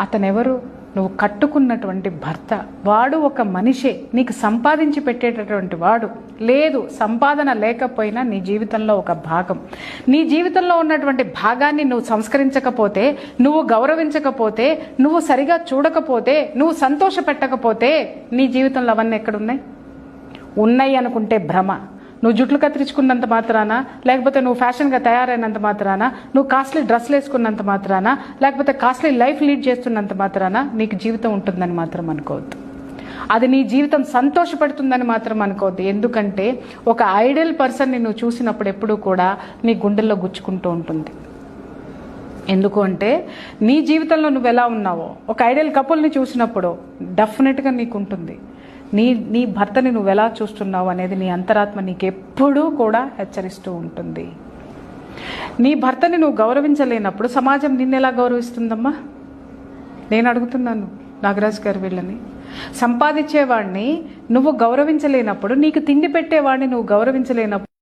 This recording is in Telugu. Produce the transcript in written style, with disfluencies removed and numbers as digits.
అతనెవరు? నువ్వు కట్టుకున్నటువంటి భర్త. వాడు ఒక మనిషే, నీకు సంపాదించి పెట్టేటటువంటి వాడు. లేదు, సంపాదన లేకపోయినా నీ జీవితంలో ఒక భాగం. నీ జీవితంలో ఉన్నటువంటి భాగాన్ని నువ్వు సంస్కరించకపోతే, నువ్వు గౌరవించకపోతే, నువ్వు సరిగా చూడకపోతే, నువ్వు సంతోష పెట్టకపోతే నీ జీవితంలో అవన్నీ ఎక్కడున్నాయి? ఉన్నాయి అనుకుంటే భ్రమ. నువ్వు జుట్లు కత్తిరించుకున్నంత మాత్రాన, లేకపోతే నువ్వు ఫ్యాషన్గా తయారైనంత మాత్రాన, నువ్వు కాస్ట్లీ డ్రెస్సులు వేసుకున్నంత మాత్రాన, లేకపోతే కాస్ట్లీ లైఫ్ లీడ్ చేస్తున్నంత మాత్రాన నీకు జీవితం ఉంటుందని మాత్రం అనుకోవద్దు. అది నీ జీవితం సంతోషపడుతుందని మాత్రం అనుకోవద్దు. ఎందుకంటే ఒక ఐడియల్ పర్సన్ని నువ్వు చూసినప్పుడు ఎప్పుడూ కూడా నీ గుండెల్లో గుచ్చుకుంటూ ఉంటుంది. ఎందుకు అంటే నీ జీవితంలో నువ్వు ఎలా ఉన్నావో ఒక ఐడియల్ కపుల్ని చూసినప్పుడు డెఫినెట్గా నీకు ఉంటుంది. నీ భర్తని నువ్వు ఎలా చూస్తున్నావు అనేది నీ అంతరాత్మ నీకు ఎప్పుడూ కూడా హెచ్చరిస్తూ ఉంటుంది. నీ భర్తని నువ్వు గౌరవించలేనప్పుడు సమాజం నిన్ను ఎలా గౌరవిస్తుందమ్మా? నేను అడుగుతున్నాను నాగరాజు గారు. వీళ్ళని సంపాదించేవాడిని నువ్వు గౌరవించలేనప్పుడు, నీకు తిండి పెట్టేవాడిని నువ్వు గౌరవించలేనప్పుడు